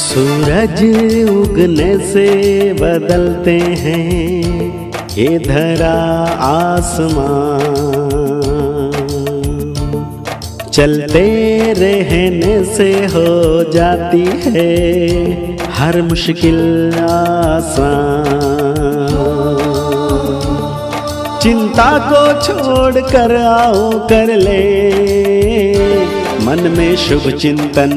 सूरज उगने से बदलते हैं ये धरा आसमान, चलते रहने से हो जाती है हर मुश्किल आसान। चिंता को छोड़ कर आओ कर ले मन में शुभ चिंतन,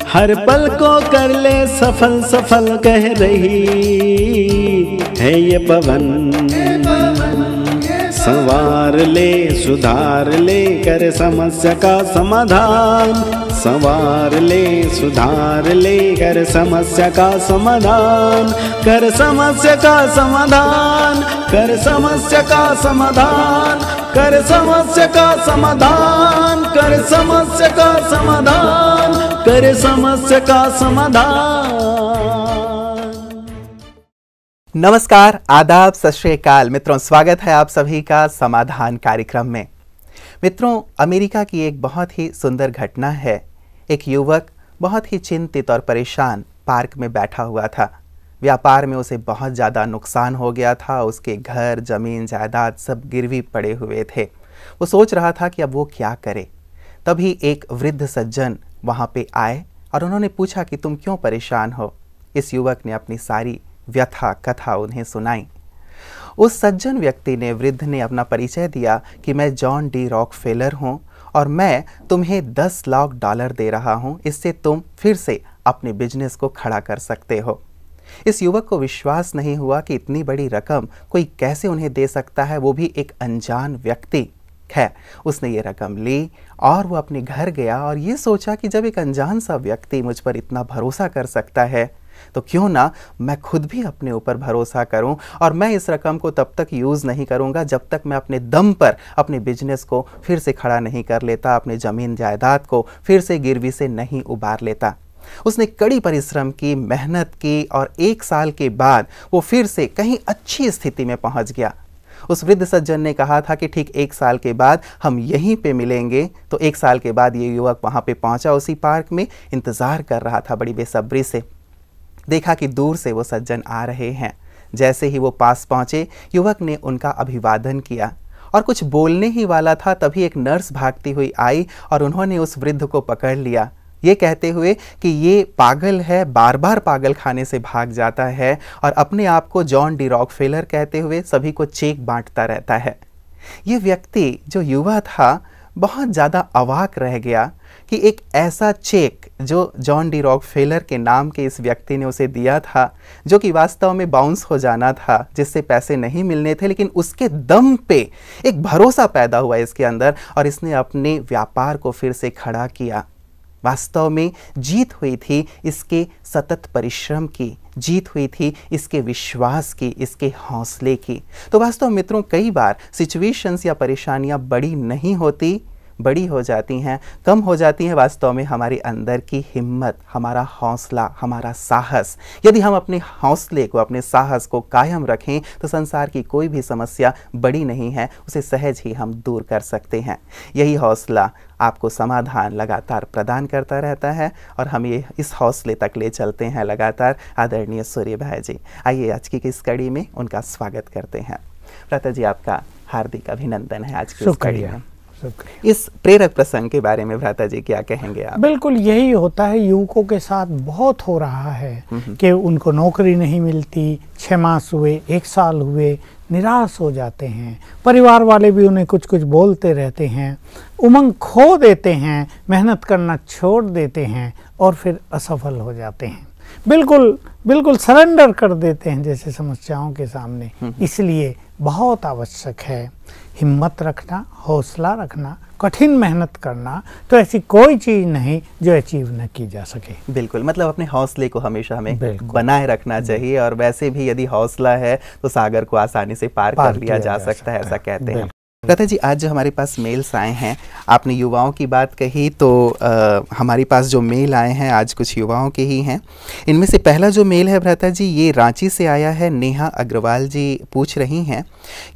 हर पल को कर ले सफल सफल कह रही है ये पवन। संवार ले सुधार ले कर समस्या का समाधान, संवार ले सुधार ले कर समस्या का समाधान, कर समस्या का समाधान, कर समस्या का समाधान, कर समस्या का समाधान, कर समस्या का समाधान, कर समस्या का समाधान। नमस्कार, आदाब, सत श्री अकाल मित्रों, स्वागत है आप सभी का समाधान कार्यक्रम में। मित्रों, अमेरिका की एक बहुत ही सुंदर घटना है। एक युवक बहुत ही चिंतित और परेशान पार्क में बैठा हुआ था। व्यापार में उसे बहुत ज़्यादा नुकसान हो गया था। उसके घर, जमीन, जायदाद सब गिरवी पड़े हुए थे। वो सोच रहा था कि अब वो क्या करे। तभी एक वृद्ध सज्जन वहाँ पे आए और उन्होंने पूछा कि तुम क्यों परेशान हो। इस युवक ने अपनी सारी व्यथा कथा उन्हें सुनाई। उस सज्जन व्यक्ति ने, वृद्ध ने अपना परिचय दिया कि मैं जॉन डी रॉकफेलर हूँ और मैं तुम्हें $10 लाख दे रहा हूँ, इससे तुम फिर से अपने बिजनेस को खड़ा कर सकते हो। इस युवक को विश्वास नहीं हुआ कि इतनी बड़ी रकम कोई कैसे उन्हें दे सकता है, वो भी एक अनजान व्यक्ति। खैर, उसने ये रकम ली और वो अपने घर गया और ये सोचा कि जब एक अनजान सा व्यक्ति मुझ पर इतना भरोसा कर सकता है तो क्यों ना मैं खुद भी अपने ऊपर भरोसा करूं और मैं इस रकम को तब तक यूज़ नहीं करूंगा जब तक मैं अपने दम पर अपने बिजनेस को फिर से खड़ा नहीं कर लेता, अपने ज़मीन जायदाद को फिर से गिरवी से नहीं उबार लेता। उसने कड़ी परिश्रम की, मेहनत की और 1 साल के बाद वो फिर से कहीं अच्छी स्थिति में पहुंच गया। उस वृद्ध सज्जन ने कहा था कि ठीक 1 साल के बाद हम यहीं पे मिलेंगे। तो 1 साल के बाद ये युवक वहाँ पे पहुँचा, उसी पार्क में इंतज़ार कर रहा था बड़ी बेसब्री से। देखा कि दूर से वो सज्जन आ रहे हैं। जैसे ही वो पास पहुँचे, युवक ने उनका अभिवादन किया और कुछ बोलने ही वाला था, तभी एक नर्स भागती हुई आई और उन्होंने उस वृद्ध को पकड़ लिया, ये कहते हुए कि ये पागल है, बार बार पागल खाने से भाग जाता है और अपने आप को जॉन डी रॉकफेलर कहते हुए सभी को चेक बांटता रहता है। ये व्यक्ति जो युवा था बहुत ज़्यादा अवाक रह गया कि एक ऐसा चेक जो जॉन डी रॉकफेलर के नाम के इस व्यक्ति ने उसे दिया था, जो कि वास्तव में बाउंस हो जाना था, जिससे पैसे नहीं मिलने थे, लेकिन उसके दम पे एक भरोसा पैदा हुआ इसके अंदर और इसने अपने व्यापार को फिर से खड़ा किया। वास्तव में जीत हुई थी इसके सतत परिश्रम की, जीत हुई थी इसके विश्वास की, इसके हौसले की। तो वास्तव में मित्रों, कई बार सिचुएशंस या परेशानियां बड़ी नहीं होती, बड़ी हो जाती हैं, कम हो जाती हैं वास्तव में हमारे अंदर की हिम्मत, हमारा हौसला, हमारा साहस। यदि हम अपने हौसले को, अपने साहस को कायम रखें तो संसार की कोई भी समस्या बड़ी नहीं है, उसे सहज ही हम दूर कर सकते हैं। यही हौसला आपको समाधान लगातार प्रदान करता रहता है और हम ये इस हौसले तक ले चलते हैं लगातार। आदरणीय सूर्य भाई जी, आइए आज की इस कड़ी में उनका स्वागत करते हैं। भ्राता जी, आपका हार्दिक अभिनंदन है आज की इस कड़ी में। इस प्रेरक प्रसंग के बारे में भ्राता जी क्या कहेंगे आप? बिल्कुल यही होता है, युवकों के साथ बहुत हो रहा है कि उनको नौकरी नहीं मिलती, 6 मास हुए, 1 साल हुए, निराश हो जाते हैं। परिवार वाले भी उन्हें कुछ कुछ बोलते रहते हैं, उमंग खो देते हैं, मेहनत करना छोड़ देते हैं और फिर असफल हो जाते हैं। बिल्कुल सरेंडर कर देते हैं जैसे समस्याओं के सामने। इसलिए बहुत आवश्यक है हिम्मत रखना, हौसला रखना, कठिन मेहनत करना। तो ऐसी कोई चीज़ नहीं जो अचीव न की जा सके। बिल्कुल, मतलब अपने हौसले को हमेशा हमें बनाए रखना चाहिए और वैसे भी यदि हौसला है तो सागर को आसानी से पार कर लिया जा सकता है, ऐसा कहते हैं। भ्राता जी, आज जो हमारे पास मेल्स आए हैं, आपने युवाओं की बात कही तो हमारे पास जो मेल आए हैं आज कुछ युवाओं के ही हैं। इनमें से पहला जो मेल है भ्राता जी, ये रांची से आया है। नेहा अग्रवाल जी पूछ रही हैं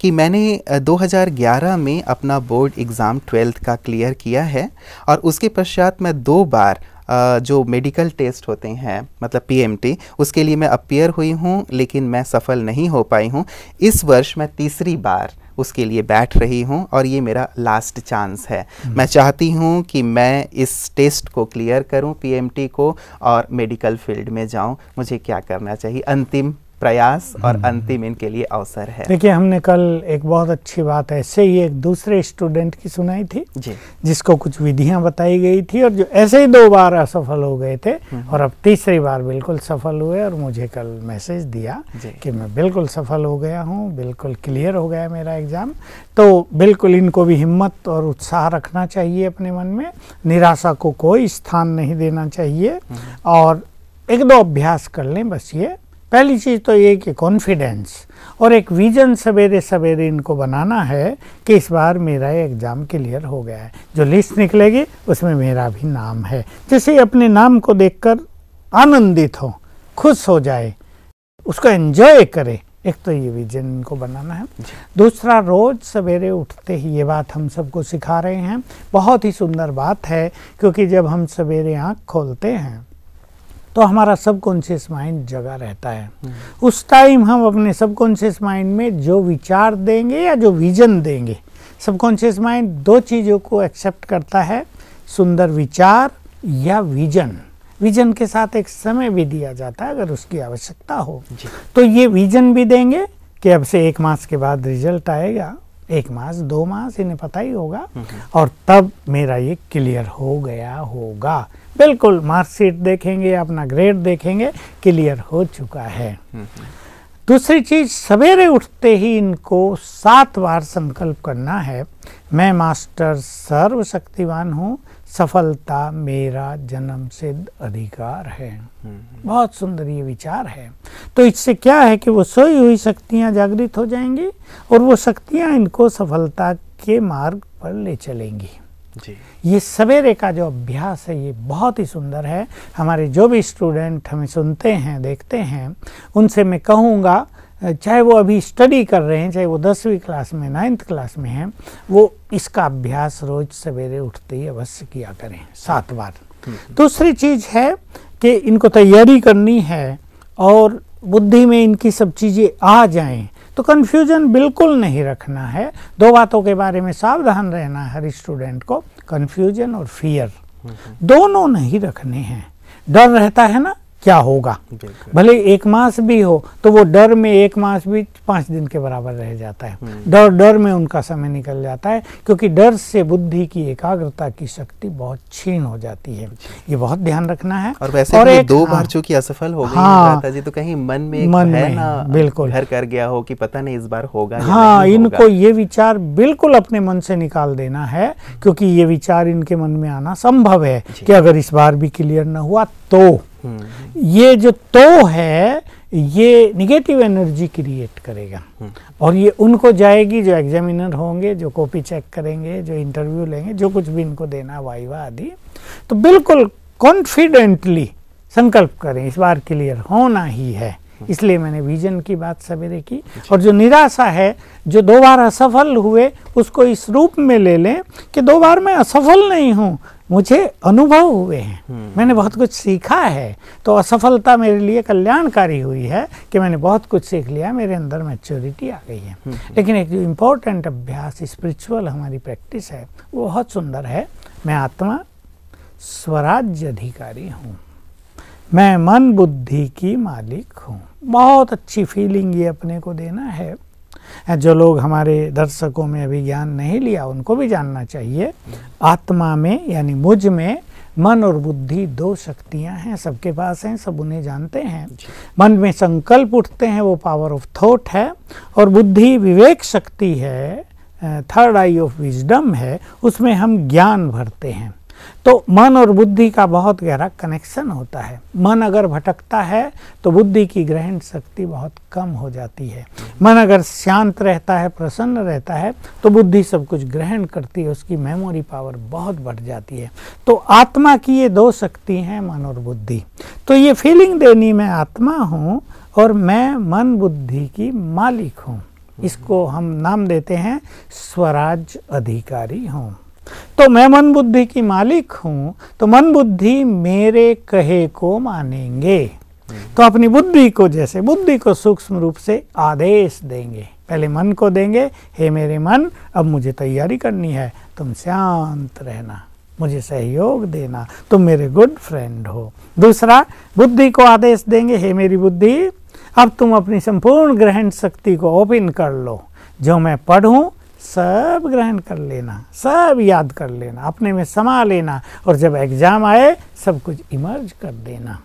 कि मैंने 2011 में अपना बोर्ड एग्ज़ाम 12th का क्लियर किया है और उसके पश्चात मैं 2 बार जो मेडिकल टेस्ट होते हैं मतलब पीएमटी, उसके लिए मैं अपीयर हुई हूँ लेकिन मैं सफल नहीं हो पाई हूँ। इस वर्ष मैं तीसरी बार उसके लिए बैठ रही हूँ और ये मेरा लास्ट चांस है। मैं चाहती हूँ कि मैं इस टेस्ट को क्लियर करूँ, पीएमटी को, और मेडिकल फील्ड में जाऊँ। मुझे क्या करना चाहिए? अंतिम प्रयास और अंतिम इनके लिए अवसर है। देखिए, हमने कल एक बहुत अच्छी बात ऐसे ही एक दूसरे स्टूडेंट की सुनाई थी जी, जिसको कुछ विधियां बताई गई थी और जो ऐसे ही 2 बार असफल हो गए थे और अब तीसरी बार बिल्कुल सफल हुए और मुझे कल मैसेज दिया कि मैं बिल्कुल सफल हो गया हूं, बिल्कुल क्लियर हो गया मेरा एग्ज़ाम। तो बिल्कुल इनको भी हिम्मत और उत्साह रखना चाहिए अपने मन में, निराशा को कोई स्थान नहीं देना चाहिए और 1-2 अभ्यास कर लें बस। ये पहली चीज़ तो ये कि कॉन्फिडेंस और एक विजन सवेरे सवेरे इनको बनाना है कि इस बार मेरा एग्ज़ाम क्लियर हो गया है, जो लिस्ट निकलेगी उसमें मेरा भी नाम है। जैसे अपने नाम को देखकर आनंदित हो, खुश हो जाए, उसको एंजॉय करे, एक तो ये विजन इनको बनाना है। दूसरा, रोज़ सवेरे उठते ही, ये बात हम सबको सिखा रहे हैं, बहुत ही सुंदर बात है, क्योंकि जब हम सवेरे आँख खोलते हैं तो हमारा सबकॉन्शियस माइंड जगा रहता है। उस टाइम हम अपने सबकॉन्शियस माइंड में जो विचार देंगे या जो विजन देंगे, सबकॉन्शियस माइंड 2 चीज़ों को एक्सेप्ट करता है, सुंदर विचार या विजन। विजन के साथ एक समय भी दिया जाता है अगर उसकी आवश्यकता हो। तो ये विजन भी देंगे कि अब से 1 मास के बाद रिजल्ट आएगा, 1 मास 2 मास इन्हें पता ही होगा, और तब मेरा ये क्लियर हो गया होगा। बिल्कुल मार्कशीट देखेंगे, अपना ग्रेड देखेंगे, क्लियर हो चुका है। दूसरी चीज़, सवेरे उठते ही इनको 7 बार संकल्प करना है, मैं मास्टर सर्वशक्तिवान हूँ, सफलता मेरा जन्मसिद्ध अधिकार है। बहुत सुंदर ये विचार है। तो इससे क्या है कि वो सोई हुई शक्तियाँ जागृत हो जाएंगी और वो शक्तियाँ इनको सफलता के मार्ग पर ले चलेंगी। जी, ये सवेरे का जो अभ्यास है ये बहुत ही सुंदर है। हमारे जो भी स्टूडेंट हमें सुनते हैं, देखते हैं, उनसे मैं कहूँगा, चाहे वो अभी स्टडी कर रहे हैं, चाहे वो 10वीं क्लास में, 9th क्लास में हैं, वो इसका अभ्यास रोज सवेरे उठते ही अवश्य किया करें 7 बार। दूसरी चीज़ है कि इनको तैयारी करनी है और बुद्धि में इनकी सब चीज़ें आ जाएं, तो कन्फ्यूजन बिल्कुल नहीं रखना है। 2 बातों के बारे में सावधान रहना है हर स्टूडेंट को, कन्फ्यूजन और फियर दोनों नहीं रखने हैं। डर रहता है ना, क्या होगा, भले 1 मास भी हो तो वो डर में 1 मास भी 5 दिन के बराबर रह जाता है। डर में उनका समय निकल जाता है, क्योंकि डर से बुद्धि की एकाग्रता की शक्ति बहुत क्षीण हो जाती है। ये बहुत ध्यान रखना है। और वैसे भी 2 बार चूंकि असफल हो गई जी, तो कहीं मन में है ना, बिल्कुल घर कर गया हो कि पता नहीं इस बार होगा। हाँ, इनको ये विचार बिल्कुल अपने मन से निकाल देना है, क्योंकि ये विचार इनके मन में आना संभव है कि अगर इस बार भी क्लियर न हुआ तो ये जो तो है ये निगेटिव एनर्जी क्रिएट करेगा और ये उनको जाएगी जो एग्जामिनर होंगे, जो कॉपी चेक करेंगे, जो इंटरव्यू लेंगे, जो कुछ भी इनको देना, वाइवा आदि। तो बिल्कुल कॉन्फिडेंटली संकल्प करें इस बार क्लियर होना ही है। इसलिए मैंने विजन की बात सवेरे की। और जो निराशा है, जो 2 बार असफल हुए, उसको इस रूप में ले लें कि 2 बार मैं असफल नहीं हूँ, मुझे अनुभव हुए हैं, मैंने बहुत कुछ सीखा है। तो असफलता मेरे लिए कल्याणकारी हुई है कि मैंने बहुत कुछ सीख लिया, मेरे अंदर मैच्योरिटी आ गई है। लेकिन एक जो इम्पोर्टेंट अभ्यास, स्पिरिचुअल हमारी प्रैक्टिस है, वो बहुत सुंदर है। मैं आत्मा स्वराज्य अधिकारी हूँ, मैं मन बुद्धि की मालिक हूँ। बहुत अच्छी फीलिंग ये अपने को देना है। जो लोग हमारे दर्शकों में अभी ज्ञान नहीं लिया, उनको भी जानना चाहिए। आत्मा में यानी मुझ में मन और बुद्धि 2 शक्तियां हैं, सबके पास हैं, सब उन्हें जानते हैं। मन में संकल्प उठते हैं, वो पावर ऑफ थॉट है, और बुद्धि विवेक शक्ति है, 3rd आई ऑफ विजडम है, उसमें हम ज्ञान भरते हैं। तो मन और बुद्धि का बहुत गहरा कनेक्शन होता है। मन अगर भटकता है तो बुद्धि की ग्रहण शक्ति बहुत कम हो जाती है। मन अगर शांत रहता है, प्रसन्न रहता है, तो बुद्धि सब कुछ ग्रहण करती है, उसकी मेमोरी पावर बहुत बढ़ जाती है। तो आत्मा की ये 2 शक्ति हैं, मन और बुद्धि। तो ये फीलिंग देनी, मैं आत्मा हूँ और मैं मन बुद्धि की मालिक हूँ। इसको हम नाम देते हैं स्वराज अधिकारी हूँ। तो मैं मन बुद्धि की मालिक हूँ, तो मन बुद्धि मेरे कहे को मानेंगे। तो अपनी बुद्धि को, जैसे बुद्धि को सूक्ष्म रूप से आदेश देंगे, पहले मन को देंगे, हे मेरे मन अब मुझे तैयारी करनी है, तुम शांत रहना, मुझे सहयोग देना, तुम मेरे गुड फ्रेंड हो। दूसरा, बुद्धि को आदेश देंगे, हे मेरी बुद्धि अब तुम अपनी संपूर्ण ग्रहण शक्ति को ओपन कर लो, जो मैं पढ़ूं सब ग्रहण कर लेना, सब याद कर लेना, अपने में समा लेना, और जब एग्जाम आए सब कुछ इमर्ज कर देना।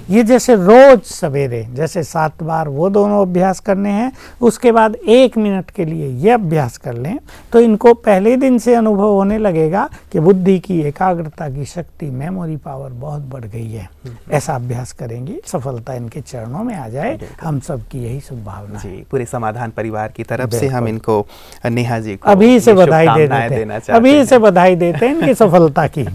ये जैसे रोज सवेरे जैसे 7 बार वो दोनों अभ्यास करने हैं, उसके बाद 1 मिनट के लिए ये अभ्यास कर लें, तो इनको पहले दिन से अनुभव होने लगेगा कि बुद्धि की एकाग्रता की शक्ति, मेमोरी पावर बहुत बढ़ गई है। ऐसा अभ्यास करेंगे, सफलता इनके चरणों में आ जाए, हम सबकी यही शुभभावना है। पूरे समाधान परिवार की तरफ से हम इनको, नेहा जी को अभी से बधाई दे देते हैं, अभी से बधाई देते हैं इनकी सफलता की।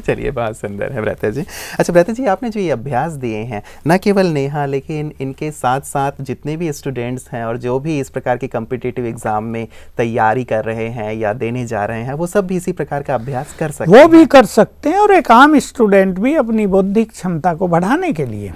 चलिए, बहुत सुंदर है भ्राता जी। अच्छा भ्राता जी, आपने जो ये अभ्यास दिए हैं, न केवल नेहा लेकिन इनके साथ साथ जितने भी स्टूडेंट्स हैं और जो भी इस प्रकार के कॉम्पिटिटिव एग्जाम में तैयारी कर रहे हैं या देने जा रहे हैं, वो सब भी इसी प्रकार का अभ्यास कर सकते हैं। वो भी कर सकते हैं, और एक आम स्टूडेंट भी अपनी बौद्धिक क्षमता को बढ़ाने के लिए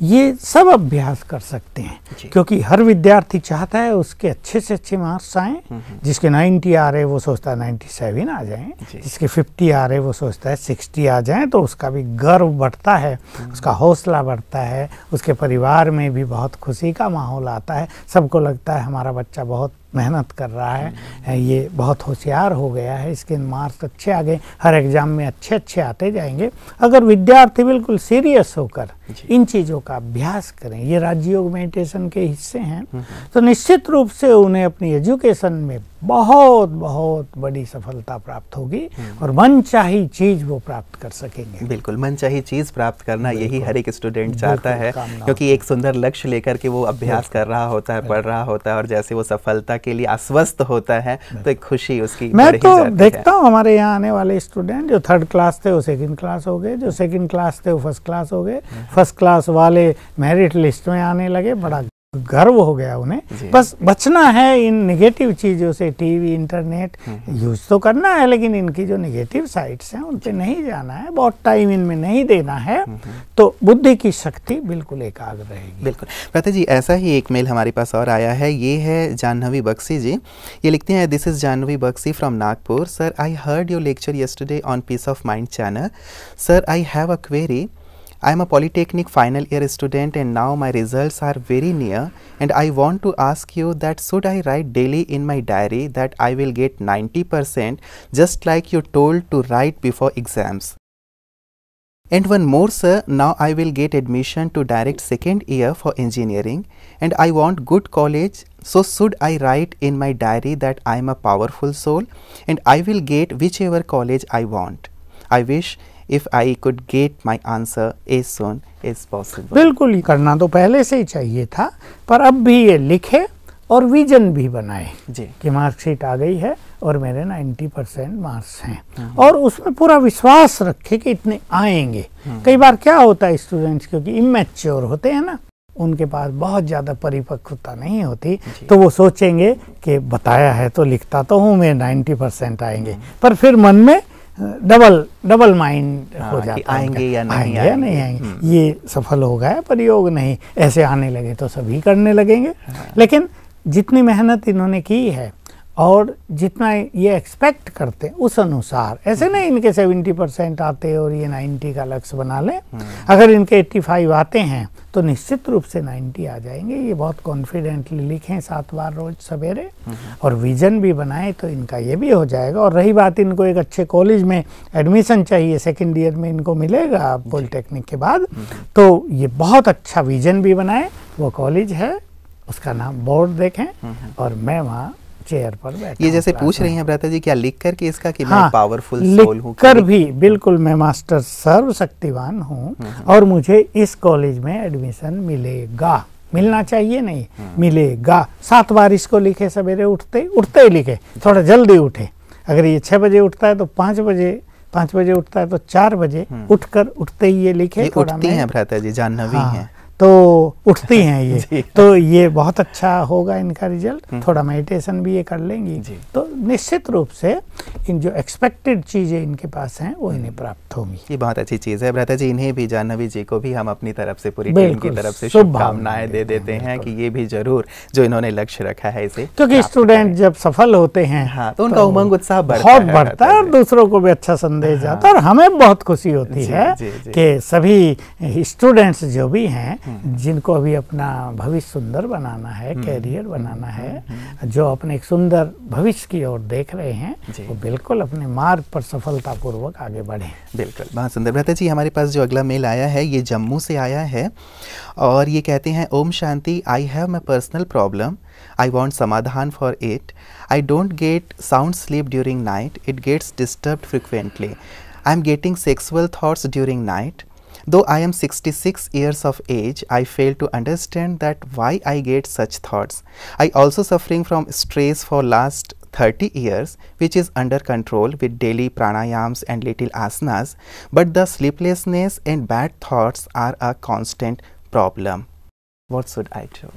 ये सब अभ्यास कर सकते हैं, क्योंकि हर विद्यार्थी चाहता है उसके अच्छे से अच्छे मार्क्स आएं। जिसके 90 आ रहे वो सोचता है 97 आ जाएं, जिसके 50 आ रहे वो सोचता है 60 आ जाएं, तो उसका भी गर्व बढ़ता है, उसका हौसला बढ़ता है, उसके परिवार में भी बहुत खुशी का माहौल आता है। सबको लगता है हमारा बच्चा बहुत मेहनत कर रहा है, ये बहुत होशियार हो गया है, इसके मार्क्स अच्छे आ गए, हर एग्जाम में अच्छे अच्छे आते जाएंगे। अगर विद्यार्थी बिल्कुल सीरियस होकर इन चीज़ों का अभ्यास करें, ये राजयोग मेडिटेशन के हिस्से हैं, तो निश्चित रूप से उन्हें अपनी एजुकेशन में बहुत बहुत बड़ी सफलता प्राप्त होगी और मनचाही चीज वो प्राप्त कर सकेंगे। बिल्कुल, मनचाही चीज प्राप्त करना यही हर एक स्टूडेंट चाहता है, क्योंकि एक सुंदर लक्ष्य लेकर के वो अभ्यास कर रहा होता है, पढ़ रहा होता है, और जैसे वो सफलता के लिए आश्वस्त होता है तो एक खुशी उसकी मैं तो देखता हूँ हमारे यहाँ आने वाले स्टूडेंट जो 3rd क्लास थे वो 2nd क्लास हो गए, जो 2nd क्लास थे वो 1st क्लास हो गए, 1st क्लास वाले मेरिट लिस्ट में आने लगे, बड़ा गर्व हो गया उन्हें। बस बचना है इन नेगेटिव चीज़ों से, टीवी इंटरनेट यूज तो करना है, लेकिन इनकी जो नेगेटिव साइड्स हैं उन पे नहीं जाना है, बहुत टाइम इनमें नहीं देना है, तो बुद्धि की शक्ति बिल्कुल एकाग्र रहेगी। बिल्कुल। भ्राता जी, ऐसा ही एक मेल हमारे पास और आया है, ये है जाह्नवी बख्शी जी। ये लिखते हैं, this is Jahnavi Bakshi from Nagpur. Sir, I heard your lecture yesterday on Peace of Mind channel. Sir, I have a query. I am a Polytechnic final year student and now my results are very near, and I want to ask you that should I write daily in my diary that I will get 90% just like you told to write before exams? And one more sir, now I will get admission to direct 2nd year for engineering and I want good college, so should I write in my diary that I am a powerful soul and I will get whichever college I want? I wish if I could get my answer as soon as possible. बिल्कुल, करना तो पहले से ही चाहिए था, पर अब भी ये लिखे और विजन भी बनाए जी कि मार्कशीट आ गई है और मेरे 90% मार्क्स हैं, और उसमें पूरा विश्वास रखे कि इतने आएंगे। कई बार क्या होता है, स्टूडेंट्स क्योंकि इमैच्योर होते हैं ना, उनके पास बहुत ज़्यादा परिपक्वता नहीं होती, तो वो सोचेंगे कि बताया है तो लिखता तो हूँ मैं 90% आएंगे, पर फिर मन में डबल माइंड हो जाता है, आएंगे या नहीं आएंगे, ये सफल हो गया प्रयोग नहीं, ऐसे आने लगे तो सभी करने लगेंगे। लेकिन जितनी मेहनत इन्होंने की है और जितना ये एक्सपेक्ट करते उस अनुसार, ऐसे नहीं इनके 70% आते और ये 90 का लक्ष्य बना लें। अगर इनके 85 आते हैं तो निश्चित रूप से 90 आ जाएंगे। ये बहुत कॉन्फिडेंटली लिखें 7 बार रोज सवेरे, और विजन भी बनाएं तो इनका ये भी हो जाएगा। और रही बात, इनको एक अच्छे कॉलेज में एडमिशन चाहिए, 2nd ईयर में इनको मिलेगा पॉलिटेक्निक के बाद, तो ये बहुत अच्छा विजन भी बनाए। वो कॉलेज है, उसका नाम बोर्ड देखें, और मैं वहाँ चेयर पर बैठा। ये जैसे पूछ रही हैं भ्राता जी, क्या लिख कर के इसका कि मैं पावरफुल सोल हूँ? कर भी बिल्कुल, मैं मास्टर सर्वशक्तिवान हूँ और मुझे इस कॉलेज में एडमिशन मिलेगा, मिलना चाहिए नहीं, मिलेगा। 7 बार इसको लिखे, सवेरे उठते ही लिखे, थोड़ा जल्दी उठे। अगर ये 6 बजे उठता है तो 5 बजे उठता है तो 4 बजे उठते ही ये लिखे। उठती हैं भ्राता जी, जाह्नवी हैं, तो उठती हैं ये। तो ये बहुत अच्छा होगा इनका रिजल्ट। थोड़ा मेडिटेशन भी ये कर लेंगी तो निश्चित रूप से इन जो एक्सपेक्टेड चीज़ें इनके पास हैं वो इन्हें प्राप्त होंगी। ये बहुत अच्छी चीज़ है भ्राता जी। इन्हें भी, जाह्नवी जी को भी हम अपनी तरफ से, पूरी टीम की तरफ से शुभकामनाएं दे देते हैं कि ये भी जरूर जो इन्होंने लक्ष्य रखा है इसे, क्योंकि स्टूडेंट जब सफल होते हैं हाँ, तो उनका उमंग उत्साह बहुत बढ़ता है और दूसरों को भी अच्छा संदेश जाता है। और हमें बहुत खुशी होती है कि सभी स्टूडेंट्स जो भी हैं जिनको अभी अपना भविष्य सुंदर बनाना है, कैरियर बनाना है, जो अपने एक सुंदर भविष्य की ओर देख रहे हैं, वो बिल्कुल अपने मार्ग पर सफलतापूर्वक आगे बढ़े। बिल्कुल, बहुत सुंदर। भ्राता जी, हमारे पास जो अगला मेल आया है ये जम्मू से आया है और ये कहते हैं, Om Shanti, I have my personal problem, I want समाधान for it. I don't get sound sleep during night. It gets disturbed frequently. I am getting sexual thoughts during night. Though I am 66 years of age, I fail to understand that why I get such thoughts. I also suffering from stress for last 30 years, which is under control with daily pranayams and little asanas. But the sleeplessness and bad thoughts are a constant problem. What should I do?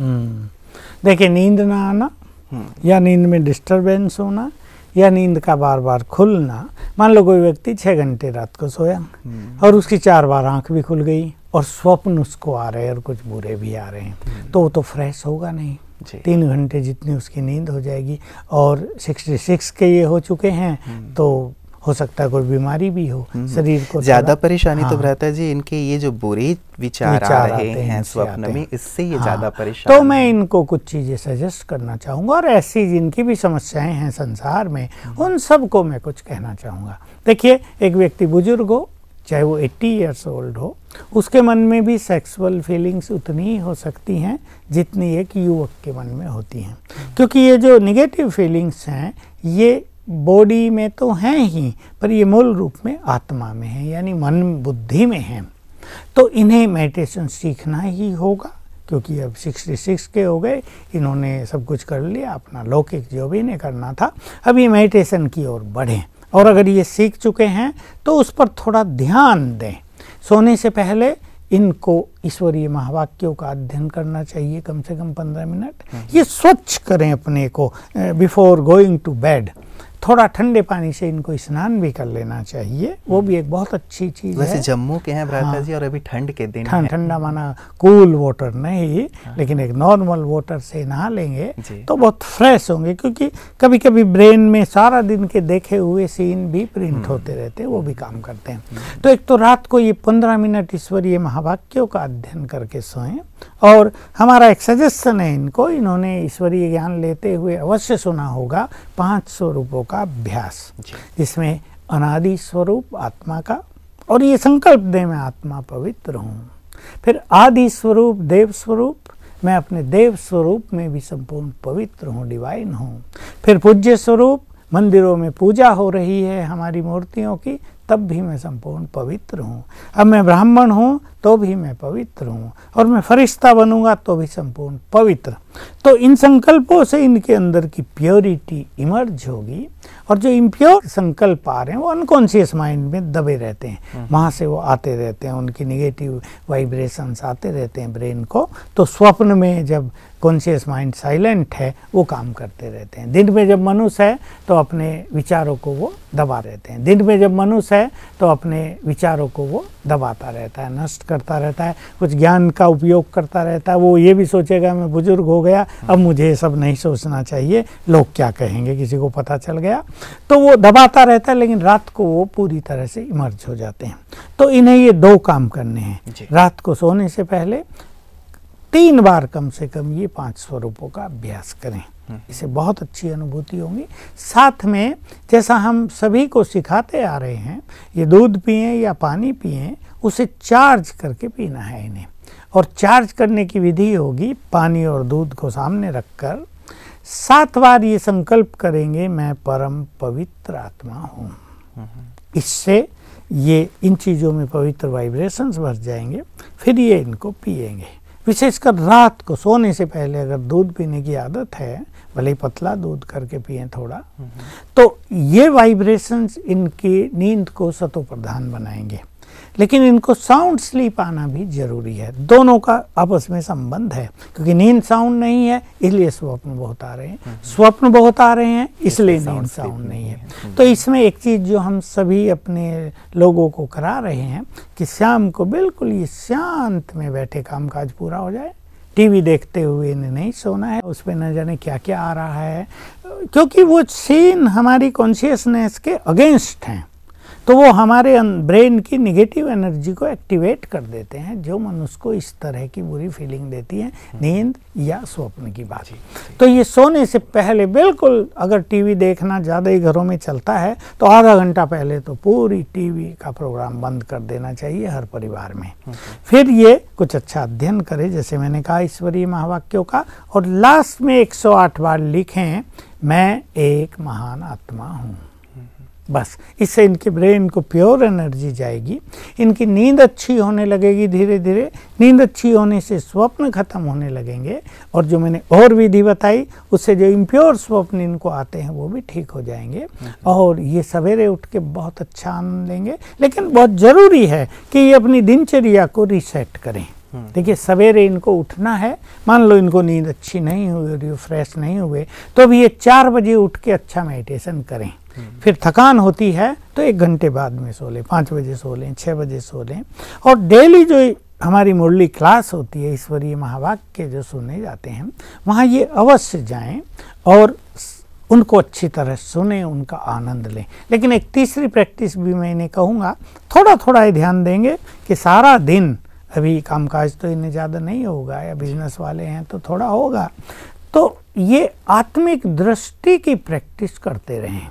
देखिए, नींद ना आना या नींद में disturbance होना या नींद का बार बार खुलना। मान लो कोई व्यक्ति 6 घंटे रात को सोया और उसकी 4 बार आंख भी खुल गई और स्वप्न उसको आ रहे हैं और कुछ बुरे भी आ रहे हैं, तो वो तो फ्रेश होगा नहीं। 3 घंटे जितनी उसकी नींद हो जाएगी और 66 के ये हो चुके हैं तो हो सकता है कोई बीमारी भी हो शरीर को। ज्यादा परेशानी तो भ्राता जी इनके ये जो बुरे विचार आ रहे हैं स्वप्न में, इससे ये ज्यादा परेशान। तो मैं इनको कुछ चीजें सजेस्ट करना चाहूंगा और ऐसी जिनकी भी समस्याएं हैं संसार में उन सबको मैं कुछ कहना चाहूंगा। देखिए, एक व्यक्ति बुजुर्ग हो, चाहे वो 80 ईयर्स ओल्ड हो, उसके मन में भी सेक्सुअल फीलिंग्स उतनी ही हो सकती हैं जितनी एक युवक के मन में होती हैं, क्योंकि ये जो निगेटिव फीलिंग्स हैं ये बॉडी में तो हैं ही, पर ये मूल रूप में आत्मा में है, यानी मन बुद्धि में है। तो इन्हें मेडिटेशन सीखना ही होगा, क्योंकि अब 66 के हो गए, इन्होंने सब कुछ कर लिया, अपना लौकिक जो भी इन्हें करना था, अब ये मेडिटेशन की ओर बढ़ें। और अगर ये सीख चुके हैं तो उस पर थोड़ा ध्यान दें। सोने से पहले इनको ईश्वरीय महावाक्यों का अध्ययन करना चाहिए, कम से कम 15 मिनट। ये स्वच्छ करें अपने को बिफोर गोइंग टू बेड। थोड़ा ठंडे पानी से इनको स्नान भी कर लेना चाहिए, वो भी एक बहुत अच्छी चीज़ है। वैसे जम्मू के हैं भ्राता जी और अभी ठंड के दिन ठंडा माना कूल वाटर नहीं, लेकिन एक नॉर्मल वाटर से नहा लेंगे तो बहुत फ्रेश होंगे, क्योंकि कभी कभी ब्रेन में सारा दिन के देखे हुए सीन भी प्रिंट होते रहते हैं, वो भी काम करते हैं। तो एक तो रात को ये 15 मिनट ईश्वरीय महावाक्यों का अध्ययन करके सोएं। और हमारा एक सजेशन है इनको, इन्होंने ईश्वरीय ज्ञान लेते हुए अवश्य सुना होगा 5 स्वरूपों का अभ्यास, जिसमें अनादि स्वरूप आत्मा का, और ये संकल्प दे मैं आत्मा पवित्र हूँ। फिर आदि स्वरूप देव स्वरूप, मैं अपने देव स्वरूप में भी संपूर्ण पवित्र हूँ, डिवाइन हूँ। फिर पूज्य स्वरूप, मंदिरों में पूजा हो रही है हमारी मूर्तियों की, तब भी मैं संपूर्ण पवित्र हूँ। अब मैं ब्राह्मण हूँ तो भी मैं पवित्र हूँ, और मैं फरिश्ता बनूंगा तो भी संपूर्ण पवित्र। तो इन संकल्पों से इनके अंदर की प्योरिटी इमर्ज होगी, और जो इम्प्योर संकल्प आ रहे हैं वो अनकॉन्शियस माइंड में दबे रहते हैं, वहाँ से वो आते रहते हैं, उनकी निगेटिव वाइब्रेशंस आते रहते हैं ब्रेन को। तो स्वप्न में जब कॉन्शियस माइंड साइलेंट है वो काम करते रहते हैं। दिन में जब मनुष्य है तो अपने विचारों को वो दबा रहते हैं, दिन में जब मनुष्य है तो अपने विचारों को वो दबाता रहता है, नष्ट करता रहता है, कुछ ज्ञान का उपयोग करता रहता है। वो ये भी सोचेगा मैं बुजुर्ग हो गया, अब मुझे ये सब नहीं सोचना चाहिए, लोग क्या कहेंगे, किसी को पता चल गया, तो वो दबाता रहता है। लेकिन रात को वो पूरी तरह से इमर्ज हो जाते हैं। तो इन्हें ये 2 काम करने हैं। रात को सोने से पहले 3 बार कम से कम ये 5 स्वरूपों का अभ्यास करें, इसे बहुत अच्छी अनुभूति होगी। साथ में जैसा हम सभी को सिखाते आ रहे हैं, ये दूध पिएं या पानी पिएं, उसे चार्ज करके पीना है इन्हें। और चार्ज करने की विधि होगी, पानी और दूध को सामने रखकर 7 बार ये संकल्प करेंगे, मैं परम पवित्र आत्मा हूँ। इससे ये इन चीज़ों में पवित्र वाइब्रेशंस भर जाएंगे। फिर ये इनको पिएंगे। विशेषकर रात को सोने से पहले अगर दूध पीने की आदत है, भले ही पतला दूध करके पिए थोड़ा, तो ये वाइब्रेशंस इनकी नींद को सतो प्रधान बनाएंगे। लेकिन इनको साउंड स्लीप आना भी जरूरी है। दोनों का आपस में संबंध है, क्योंकि नींद साउंड नहीं है इसलिए स्वप्न बहुत आ रहे हैं, स्वप्न बहुत आ रहे हैं इसलिए नींद साउंड नहीं है। तो इसमें एक चीज़ जो हम सभी अपने लोगों को करा रहे हैं कि शाम को बिल्कुल ये शांत में बैठे कामकाज पूरा हो जाए, टीवी देखते हुए इन्हें नहीं सोना है, उस पर न जाने क्या क्या आ रहा है, क्योंकि वो सीन हमारी कॉन्शियसनेस के अगेंस्ट हैं, तो वो हमारे ब्रेन की निगेटिव एनर्जी को एक्टिवेट कर देते हैं, जो मनुष्य को इस तरह की बुरी फीलिंग देती है, नींद या स्वप्न की बात। तो ये सोने से पहले बिल्कुल, अगर टीवी देखना ज़्यादा ही घरों में चलता है तो आधा घंटा पहले तो पूरी टीवी का प्रोग्राम बंद कर देना चाहिए हर परिवार में। फिर ये कुछ अच्छा अध्ययन करे, जैसे मैंने कहा ईश्वरीय महावाक्यों का, और लास्ट में 108 बार लिखें मैं एक महान आत्मा हूँ। बस इससे इनके ब्रेन को प्योर एनर्जी जाएगी, इनकी नींद अच्छी होने लगेगी धीरे धीरे। नींद अच्छी होने से स्वप्न खत्म होने लगेंगे, और जो मैंने और विधि बताई उससे जो इम्प्योर स्वप्न इनको आते हैं वो भी ठीक हो जाएंगे, और ये सवेरे उठ के बहुत अच्छा आनंद लेंगे। लेकिन बहुत ज़रूरी है कि ये अपनी दिनचर्या को रीसेट करें। देखिए सवेरे इनको उठना है, मान लो इनको नींद अच्छी नहीं हुई, फ्रेश नहीं हुए, तो भी ये 4 बजे उठ के अच्छा मेडिटेशन करें। फिर थकान होती है तो 1 घंटे बाद में सो लें, 5 बजे सो लें, 6 बजे सो लें। और डेली जो हमारी मुरली क्लास होती है, ईश्वरीय महावाक्य जो सुने जाते हैं, वहाँ ये अवश्य जाएं और उनको अच्छी तरह सुने, उनका आनंद लें। लेकिन एक तीसरी प्रैक्टिस भी मैं इन्हें कहूँगा, थोड़ा थोड़ा ये ध्यान देंगे कि सारा दिन, अभी कामकाज तो इन्हें ज़्यादा नहीं होगा, या बिजनेस वाले हैं तो थोड़ा होगा, तो ये आत्मिक दृष्टि की प्रैक्टिस करते रहें।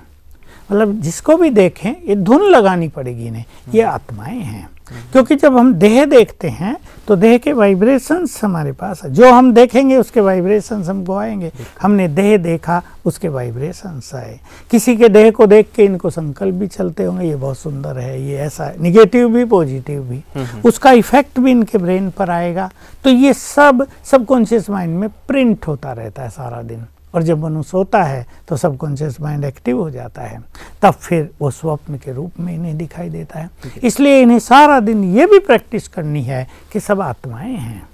मतलब जिसको भी देखें ये धुन लगानी पड़ेगी इन्हें, ये आत्माएं हैं। क्योंकि जब हम देह देखते हैं तो देह के वाइब्रेशंस हमारे पास है, जो हम देखेंगे उसके वाइब्रेशंस हमको आएंगे। हमने देह देखा, उसके वाइब्रेशंस आए। किसी के देह को देख के इनको संकल्प भी चलते होंगे, ये बहुत सुंदर है, ये ऐसा है, निगेटिव भी पॉजिटिव भी, उसका इफेक्ट भी इनके ब्रेन पर आएगा। तो ये सब सबकॉन्शियस माइंड में प्रिंट होता रहता है सारा दिन, और जब मनुष्य होता है तो सबकॉन्शियस माइंड एक्टिव हो जाता है, तब फिर वो स्वप्न के रूप में इन्हें दिखाई देता है। इसलिए इन्हें सारा दिन ये भी प्रैक्टिस करनी है कि सब आत्माएं हैं।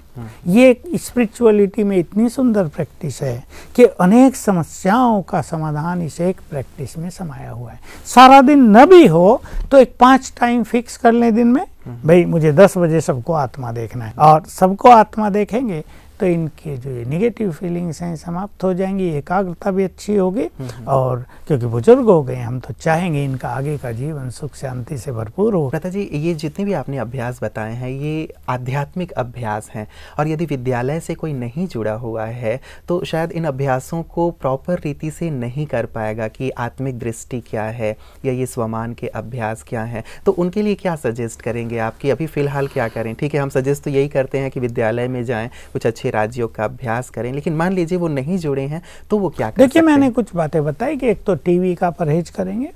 ये स्पिरिचुअलिटी में इतनी सुंदर प्रैक्टिस है कि अनेक समस्याओं का समाधान इस एक प्रैक्टिस में समाया हुआ है। सारा दिन न भी हो तो एक 5 टाइम फिक्स कर लें दिन में, भाई मुझे 10 बजे सबको आत्मा देखना है, और सबको आत्मा देखेंगे तो इनके जो ये निगेटिव फीलिंग्स हैं समाप्त हो जाएंगी, एकाग्रता भी अच्छी होगी। और क्योंकि बुजुर्ग हो गए, हम तो चाहेंगे इनका आगे का जीवन सुख शांति से भरपूर हो। भ्राता जी, ये जितने भी आपने अभ्यास बताए हैं ये आध्यात्मिक अभ्यास हैं, और यदि विद्यालय से कोई नहीं जुड़ा हुआ है तो शायद इन अभ्यासों को प्रॉपर रीति से नहीं कर पाएगा कि आत्मिक दृष्टि क्या है या ये स्वमान के अभ्यास क्या हैं। तो उनके लिए क्या सजेस्ट करेंगे आप कि अभी फ़िलहाल क्या करें? ठीक है, हम सजेस्ट तो यही करते हैं कि विद्यालय में जाएँ, कुछ अच्छे राज्यों का अभ्यास करें, लेकिन मान लीजिए वो नहीं जुड़े हैं तो वो क्या करें? देखिए मैंने कुछ बातें बताई कि एक तो टीवी का परहेज करेंगे,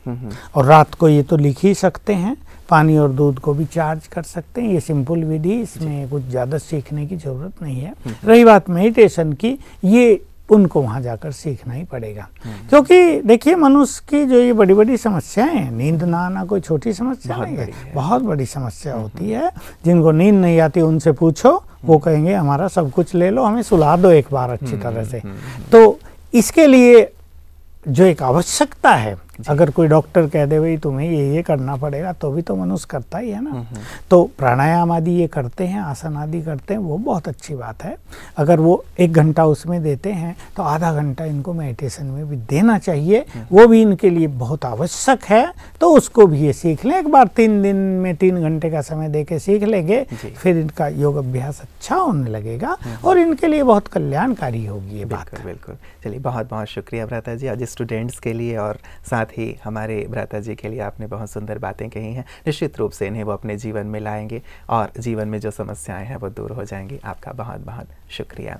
और रात को ये तो लिख ही सकते हैं, पानी और दूध को भी चार्ज कर सकते हैं। ये सिंपल विधि, इसमें कुछ ज़्यादा सीखने की ज़रूरत नहीं है। रही बात मेडिटेशन की, ये उनको वहाँ जाकर सीखना ही पड़ेगा, क्योंकि देखिए मनुष्य की जो ये बड़ी बड़ी समस्याएं हैं, नींद ना आना कोई छोटी समस्या नहीं है, बहुत बड़ी समस्या होती है। जिनको नींद नहीं आती उनसे पूछो, वो कहेंगे हमारा सब कुछ ले लो, हमें सुला दो एक बार अच्छी तरह से। तो इसके लिए जो एक आवश्यकता है, अगर कोई डॉक्टर कह दे भाई तुम्हें ये करना पड़ेगा, तो भी तो मनुष्य करता ही है ना। तो प्राणायाम आदि ये करते हैं, आसन आदि करते हैं, वो बहुत अच्छी बात है। अगर वो 1 घंटा उसमें देते हैं तो आधा घंटा इनको मेडिटेशन में भी देना चाहिए, वो भी इनके लिए बहुत आवश्यक है। तो उसको भी ये सीख लें एक बार, 3 दिन में 3 घंटे का समय दे के सीख लेंगे, फिर इनका योग अभ्यास अच्छा होने लगेगा और इनके लिए बहुत कल्याणकारी होगी ये बात। बिल्कुल। चलिए, बहुत बहुत शुक्रिया भ्राता जी, आज स्टूडेंट्स के लिए और साथ ही हमारे भ्राता जी के लिए आपने बहुत सुंदर बातें कही हैं। निश्चित रूप से इन्हें वो अपने जीवन में लाएंगे और जीवन में जो समस्याएं हैं वो दूर हो जाएंगी। आपका बहुत बहुत शुक्रिया।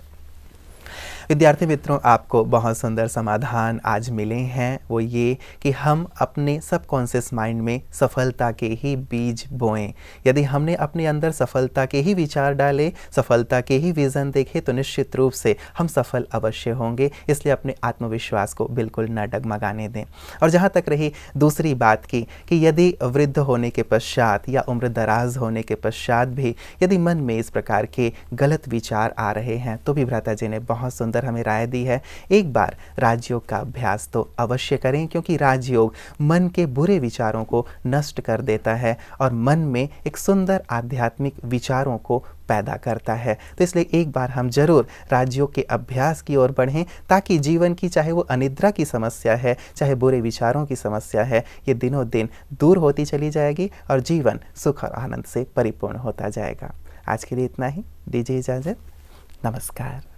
विद्यार्थी मित्रों, आपको बहुत सुंदर समाधान आज मिले हैं। वो ये कि हम अपने सबकॉन्शियस माइंड में सफलता के ही बीज बोएं। यदि हमने अपने अंदर सफलता के ही विचार डाले, सफलता के ही विज़न देखे, तो निश्चित रूप से हम सफल अवश्य होंगे। इसलिए अपने आत्मविश्वास को बिल्कुल न डगमगाने दें। और जहाँ तक रही दूसरी बात की कि यदि वृद्ध होने के पश्चात या उम्र दराज होने के पश्चात भी यदि मन में इस प्रकार के गलत विचार आ रहे हैं, तो भी भ्राता जी ने बहुत सुंदर हमें राय दी है, एक बार राजयोग का अभ्यास तो अवश्य करें, क्योंकि राजयोग मन के बुरे विचारों को नष्ट कर देता है और मन में एक सुंदर आध्यात्मिक विचारों को पैदा करता है। तो इसलिए एक बार हम जरूर राजयोग के अभ्यास की ओर बढ़ें, ताकि जीवन की चाहे वो अनिद्रा की समस्या है, चाहे बुरे विचारों की समस्या है, ये दिनों दिन दूर होती चली जाएगी और जीवन सुख और आनंद से परिपूर्ण होता जाएगा। आज के लिए इतना ही, दीजिए इजाज़त। नमस्कार।